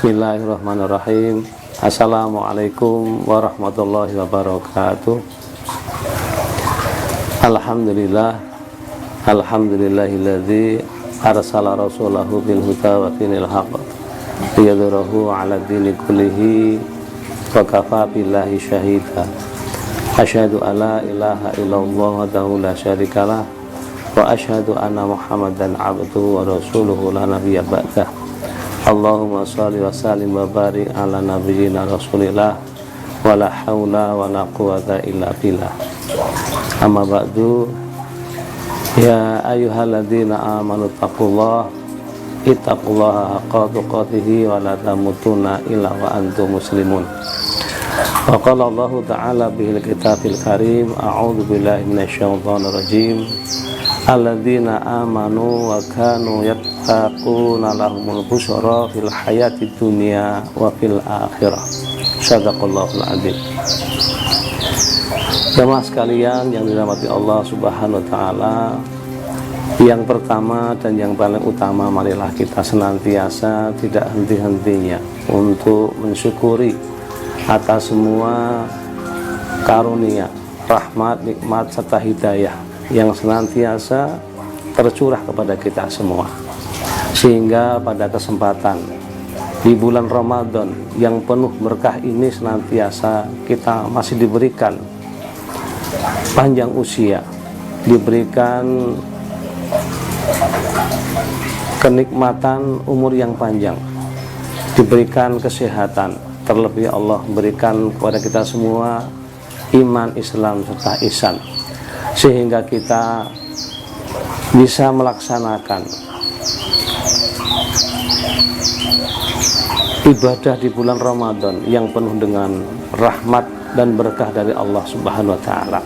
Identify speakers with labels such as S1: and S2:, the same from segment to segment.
S1: Bismillahirrahmanirrahim. Assalamualaikum warahmatullahi wabarakatuh. Alhamdulillah, alhamdulillahilladzi arsala rasulahu bil huda wa dinil haqq liyudhhirahu 'ala dini kullihi wa kafa billahi syahida. Asyhadu alla ilaha illallah wahdahu la syarikalah wa asyhadu anna Muhammadan 'abduhu wa rasuluhu la nabiyya ba'dah. Allahumma shalli wa sallim wa barik ala nabiyyina rasulillah wa la haula wa la quwata illa billah. Amma ba'du, ya ayyuhalladzina amanu taqullaha haqqa tuqatih wa la tamutunna illa wa antum muslimun. Wa qala Allah ta'ala bihil kitabil karim, a'udzu billahi minasyaitonir rajim. Alladzina amanu wa kanu yattaquna lahumul busyara fil hayati dunya wa fil akhirah. Shadaqallahul adzim. Jemaah sekalian yang dirahmati Allah Subhanahu wa taala, yang pertama dan yang paling utama, marilah kita senantiasa tidak henti-hentinya untuk mensyukuri atas semua karunia, rahmat, nikmat serta hidayah yang senantiasa tercurah kepada kita semua, sehingga pada kesempatan di bulan Ramadan yang penuh berkah ini senantiasa kita masih diberikan panjang usia, diberikan kenikmatan umur yang panjang, diberikan kesehatan, terlebih Allah berikan kepada kita semua iman, Islam serta ihsan, sehingga kita bisa melaksanakan ibadah di bulan Ramadan yang penuh dengan rahmat dan berkah dari Allah Subhanahu wa taala.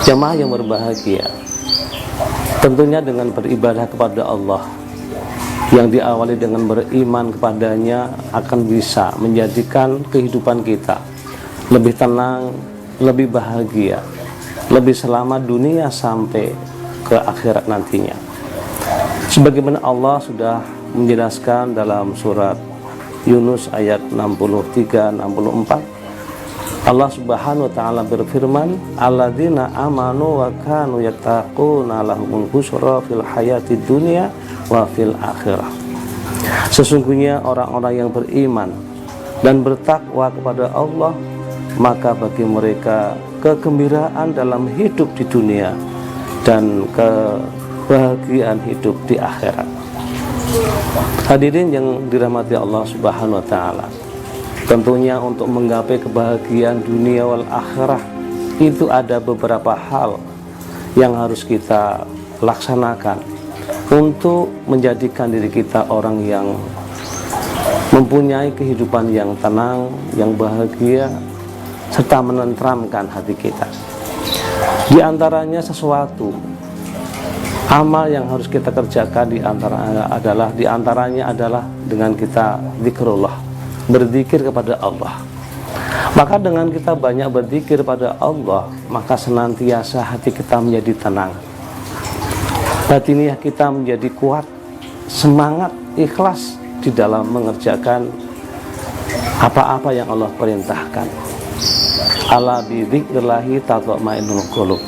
S1: Jemaah yang berbahagia, tentunya dengan beribadah kepada Allah yang diawali dengan beriman kepadanya akan bisa menjadikan kehidupan kita lebih tenang, lebih bahagia, lebih selamat dunia sampai ke akhirat nantinya. Sebagaimana Allah sudah menjelaskan dalam surat Yunus ayat 63-64, Allah Subhanahu wa taala berfirman, alladzina amanu wa kanu yattaquna lahumul busyra fil hayati dunya wa fil akhirah. Sesungguhnya orang-orang yang beriman dan bertakwa kepada Allah, maka bagi mereka kegembiraan dalam hidup di dunia dan kebahagiaan hidup di akhirat. Hadirin yang dirahmati Allah Subhanahu wa taala, tentunya untuk menggapai kebahagiaan dunia wal akhirah itu ada beberapa hal yang harus kita laksanakan untuk menjadikan diri kita orang yang mempunyai kehidupan yang tenang, yang bahagia, serta menenteramkan hati kita. Di antaranya sesuatu amal yang harus kita kerjakan di antaranya adalah dengan kita zikrullah, berzikir kepada Allah. Maka dengan kita banyak berzikir pada Allah, maka senantiasa hati kita menjadi tenang, batiniah kita menjadi kuat, semangat, ikhlas di dalam mengerjakan apa-apa yang Allah perintahkan. Ala bi dzikrillahi tatma'innul qulub.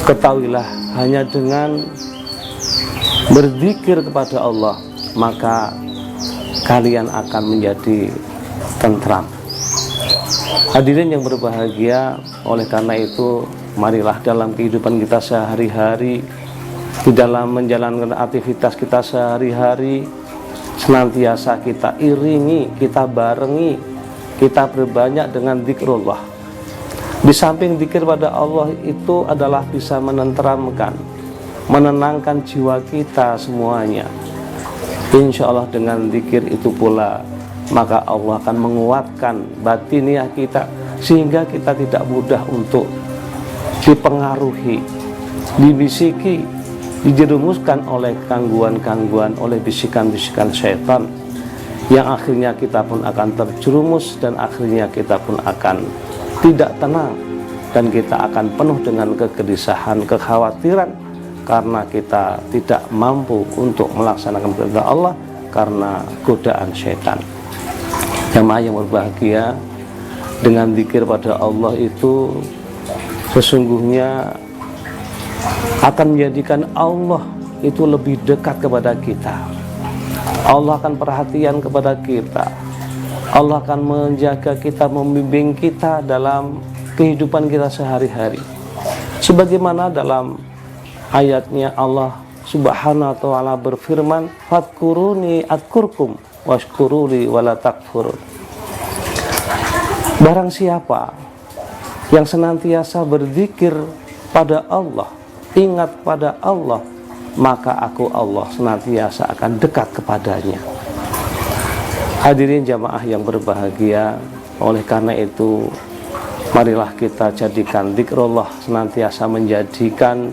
S1: Ketahuilah, hanya dengan berzikir kepada Allah maka kalian akan menjadi tentram. Hadirin yang berbahagia, oleh karena itu marilah dalam kehidupan kita sehari-hari, di dalam menjalankan aktivitas kita sehari-hari, senantiasa kita iringi, kita barengi, kita berbanyak dengan zikrullah. Di samping zikir pada Allah itu adalah bisa menenteramkan, menenangkan jiwa kita semuanya. Insya Allah dengan zikir itu pula maka Allah akan menguatkan batiniah kita, sehingga kita tidak mudah untuk dipengaruhi, dibisiki, dijerumuskan oleh gangguan-gangguan, oleh bisikan-bisikan syaitan, yang akhirnya kita pun akan terjerumus dan akhirnya kita pun akan tidak tenang, dan kita akan penuh dengan kegelisahan, kekhawatiran karena kita tidak mampu untuk melaksanakan perintah Allah karena godaan syaitan. Jamaah yang berbahagia, dengan zikir pada Allah itu sesungguhnya akan menjadikan Allah itu lebih dekat kepada kita. Allah akan perhatian kepada kita. Allah akan menjaga kita, membimbing kita dalam kehidupan kita sehari-hari. Sebagaimana dalam ayatnya Allah Subhanahu wa ta'ala berfirman, "Fadkuruni adkurkum washkuruli wala takfurun." Barang siapa yang senantiasa berzikir pada Allah, ingat pada Allah, maka aku Allah senantiasa akan dekat kepadanya. Hadirin jamaah yang berbahagia, oleh karena itu marilah kita jadikan zikrullah senantiasa menjadikan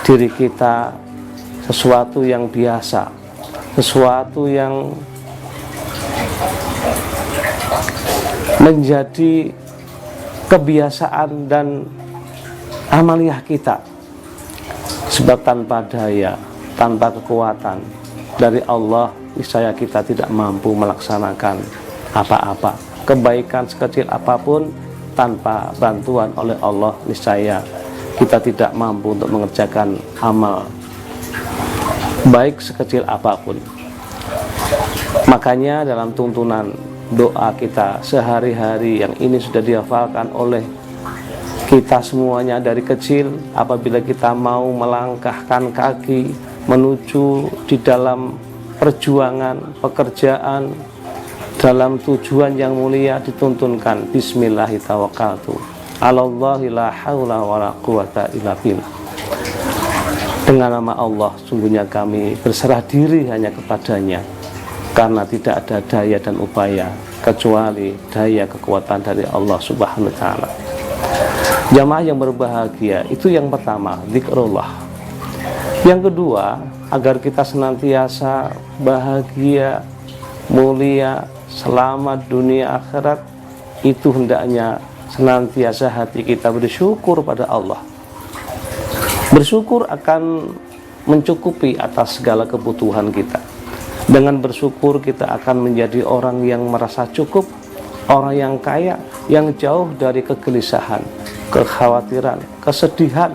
S1: diri kita sesuatu yang biasa, sesuatu yang menjadi kebiasaan dan amaliyah kita. Sebab tanpa daya, tanpa kekuatan dari Allah, niscaya kita tidak mampu melaksanakan apa-apa. Kebaikan sekecil apapun tanpa bantuan oleh Allah, niscaya kita tidak mampu untuk mengerjakan amal baik sekecil apapun. Makanya dalam tuntunan doa kita sehari-hari yang ini sudah dihafalkan oleh kita semuanya dari kecil, apabila kita mau melangkahkan kaki menuju di dalam perjuangan, pekerjaan, dalam tujuan yang mulia, dituntunkan bismillahirrahmanirrahim, alallahi la haula wala quwata illa billah. Dengan nama Allah, sungguhnya kami berserah diri hanya kepadanya, karena tidak ada daya dan upaya kecuali daya kekuatan dari Allah Subhanahu wa ta'ala. Jamaah yang berbahagia, itu yang pertama, zikrullah. Yang kedua, agar kita senantiasa bahagia, mulia, selamat dunia akhirat, itu hendaknya senantiasa hati kita bersyukur pada Allah. Bersyukur akan mencukupi atas segala kebutuhan kita. Dengan bersyukur kita akan menjadi orang yang merasa cukup, orang yang kaya, yang jauh dari kegelisahan, kekhawatiran, kesedihan.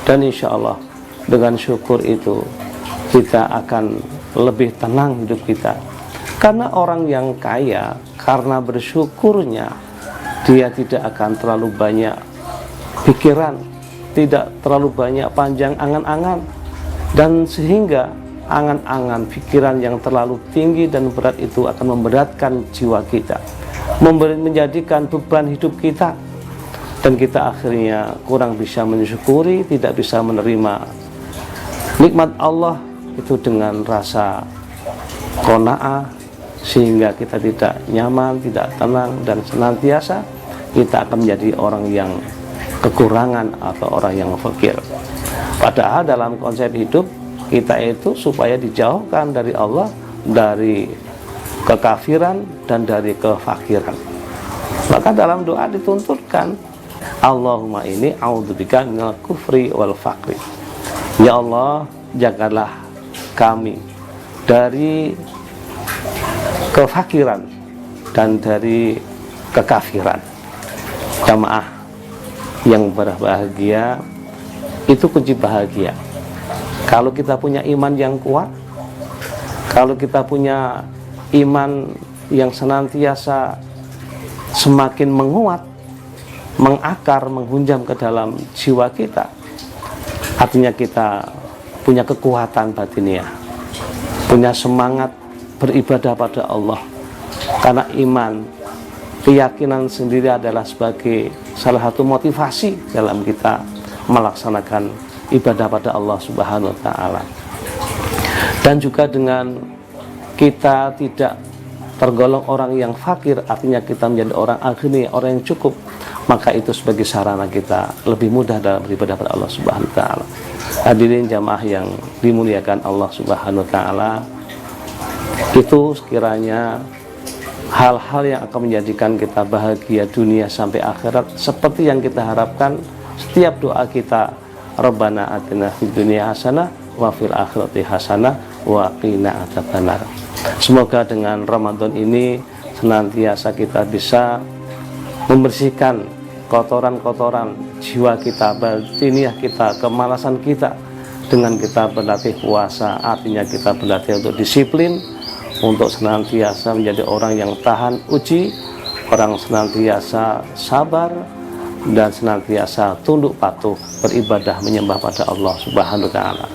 S1: Dan insya Allah dengan syukur itu kita akan lebih tenang hidup kita. Karena orang yang kaya, karena bersyukurnya, dia tidak akan terlalu banyak pikiran, tidak terlalu banyak panjang angan-angan, dan sehingga angan-angan pikiran yang terlalu tinggi dan berat itu akan memberatkan jiwa kita, menjadikan beban hidup kita, dan kita akhirnya kurang bisa mensyukuri, tidak bisa menerima nikmat Allah itu dengan rasa qanaah, sehingga kita tidak nyaman, tidak tenang, dan senantiasa kita akan menjadi orang yang kekurangan atau orang yang fakir. Padahal dalam konsep hidup kita itu supaya dijauhkan dari Allah, dari kekafiran dan dari kefakiran. Maka dalam doa dituntutkan, Allahumma inni a'udzubika minal kufri wal faqri. Ya Allah, jagalah kami dari kefakiran dan dari kekafiran. Jamaah yang berbahagia, itu kunci bahagia. Kalau kita punya iman yang kuat, kalau kita punya iman yang senantiasa semakin menguat, mengakar, menghunjam ke dalam jiwa kita, artinya kita punya kekuatan batiniah, punya semangat beribadah pada Allah. Karena iman, keyakinan sendiri adalah sebagai salah satu motivasi dalam kita melaksanakan ibadah pada Allah Subhanahu wa ta'ala. Dan juga dengan kita tidak tergolong orang yang fakir, artinya kita menjadi orang aghni, orang yang cukup, maka itu sebagai sarana kita lebih mudah dalam beribadah pada Allah Subhanahu wa ta'ala. Hadirin jamaah yang dimuliakan Allah Subhanahu wa ta'ala, itu sekiranya hal-hal yang akan menjadikan kita bahagia dunia sampai akhirat, seperti yang kita harapkan setiap doa kita, Rabbana atina fid dunya hasanah wa fil akhirati hasanah wa qina adzabannar. Semoga dengan Ramadan ini senantiasa kita bisa membersihkan kotoran-kotoran jiwa kita, batiniah kita, kemalasan kita dengan kita berlatih puasa. Artinya kita berlatih untuk disiplin, untuk senantiasa menjadi orang yang tahan uji, orang senantiasa sabar dan senantiasa tunduk patuh beribadah menyembah pada Allah Subhanahu wa taala.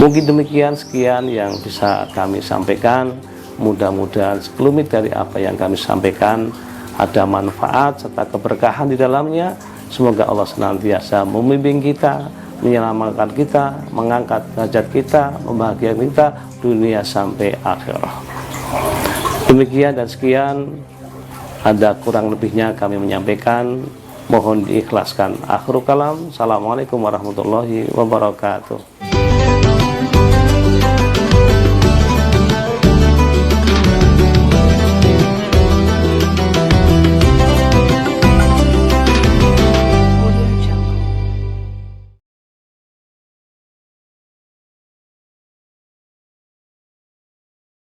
S1: Mungkin demikian sekian yang bisa kami sampaikan. Mudah-mudahan sekelumit dari apa yang kami sampaikan ada manfaat serta keberkahan di dalamnya. Semoga Allah senantiasa membimbing kita, menyelamatkan kita, mengangkat derajat kita, membahagiakan kita dunia sampai akhirah. Demikian dan sekian, ada kurang lebihnya kami menyampaikan, mohon diikhlaskan. Akhirul kalam. Assalamualaikum warahmatullahi wabarakatuh.